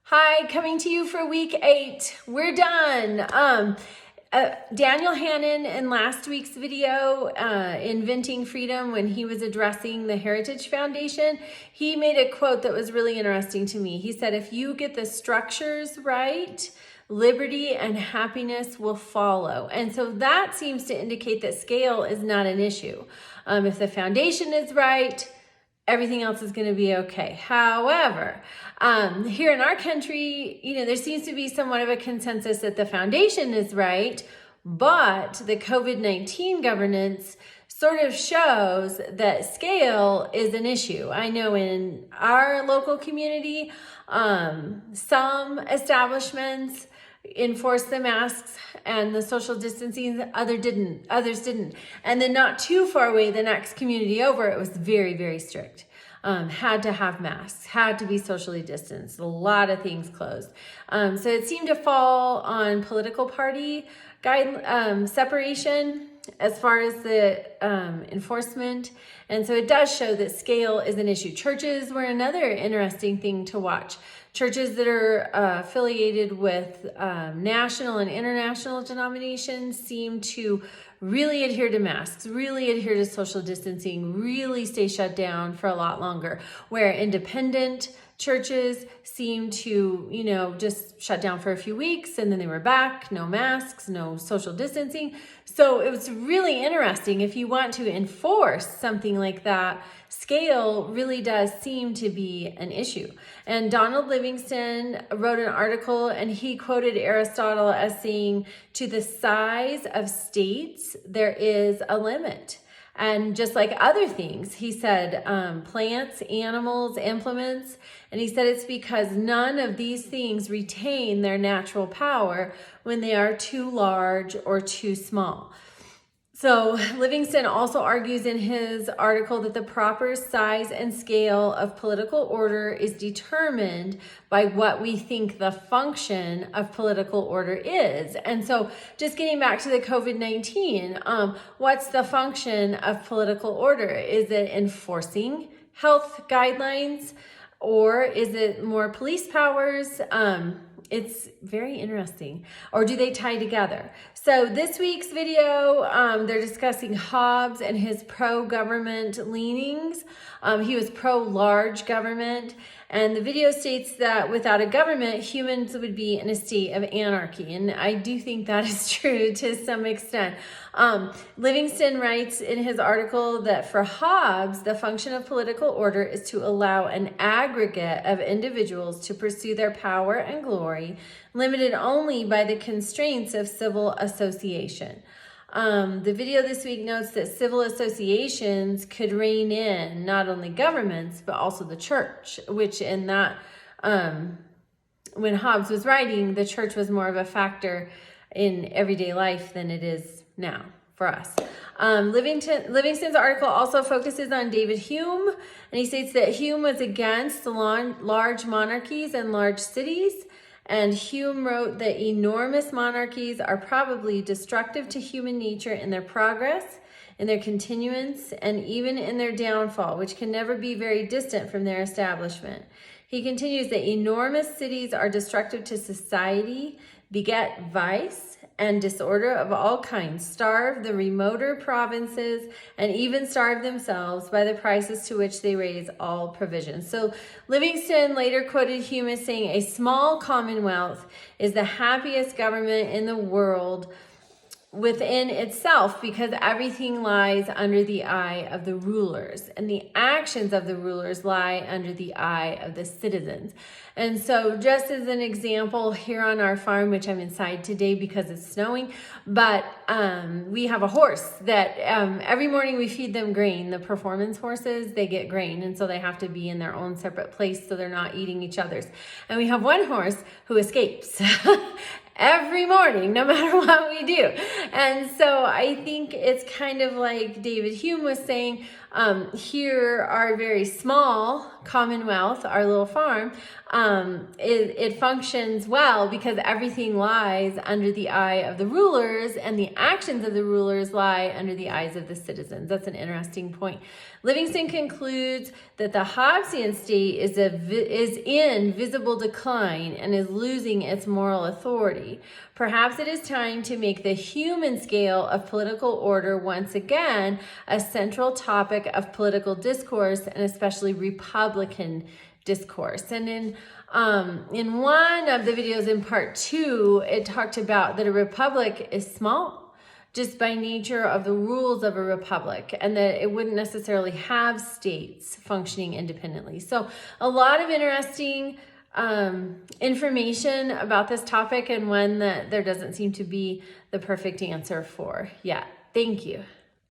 Hi, coming to you for week 8. We're done. Daniel Hannan in last week's video, Inventing Freedom, when he was addressing the Heritage Foundation, he made a quote that was really interesting to me. He said, if you get the structures right, liberty and happiness will follow. And so that seems to indicate that scale is not an issue. If the foundation is right, everything else is going to be okay. However, here in our country, there seems to be somewhat of a consensus that the foundation is right, but the COVID-19 governance sort of shows that scale is an issue. I know in our local community, some establishments enforced the masks and the social distancing, others didn't. And then not too far away, the next community over, it was very, very strict. Had to have masks, had to be socially distanced, a lot of things closed. So it seemed to fall on political party separation as far as the enforcement. And so it does show that scale is an issue. Churches were another interesting thing to watch. Churches that are affiliated with national and international denominations seem to really adhere to masks, really adhere to social distancing, really stay shut down for a lot longer, where independent churches seem to, just shut down for a few weeks and then they were back, no masks, no social distancing. So it was really interesting. If you want to enforce something like that, scale really does seem to be an issue. And Donald Livingston wrote an article and he quoted Aristotle as saying, to the size of states, there is a limit. And just like other things, he said plants, animals, implements, and he said it's because none of these things retain their natural power when they are too large or too small. So Livingston also argues in his article that the proper size and scale of political order is determined by what we think the function of political order is. And so just getting back to the COVID-19, what's the function of political order? Is it enforcing health guidelines or is it more police powers? It's very interesting. Or do they tie together? So this week's video, they're discussing Hobbes and his pro-government leanings. He was pro-large government. And the video states that without a government, humans would be in a state of anarchy. And I do think that is true to some extent. Livingston writes in his article that for Hobbes, the function of political order is to allow an aggregate of individuals to pursue their power and glory, limited only by the constraints of civil association. The video this week notes that civil associations could rein in not only governments, but also the church, which in that, when Hobbes was writing, the church was more of a factor in everyday life than it is now for us. Livingston's article also focuses on David Hume, and he states that Hume was against large monarchies and large cities. And Hume wrote that enormous monarchies are probably destructive to human nature in their progress, in their continuance, and even in their downfall, which can never be very distant from their establishment. He continues that enormous cities are destructive to society, beget vice and disorder of all kinds, starve the remoter provinces, and even starve themselves by the prices to which they raise all provisions. So Livingston later quoted Hume as saying, a small commonwealth is the happiest government in the world within itself, because everything lies under the eye of the rulers and the actions of the rulers lie under the eye of the citizens. And so just as an example, here on our farm, which I'm inside today because it's snowing, but we have a horse that every morning we feed them grain. The performance horses, they get grain, and so they have to be in their own separate place so they're not eating each other's. And we have one horse who escapes every morning, no matter what we do. And so I think it's kind of like David Hume was saying, Here, our very small commonwealth, our little farm, it functions well because everything lies under the eye of the rulers, and the actions of the rulers lie under the eyes of the citizens. That's an interesting point. Livingston concludes that the Hobbesian state is in visible decline and is losing its moral authority. Perhaps it is time to make the human scale of political order once again a central topic of political discourse, and especially Republican discourse. And in one of the videos in part 2, it talked about that a republic is small just by nature of the rules of a republic, and that it wouldn't necessarily have states functioning independently. So a lot of interesting information about this topic, and one that there doesn't seem to be the perfect answer for yet. Thank you.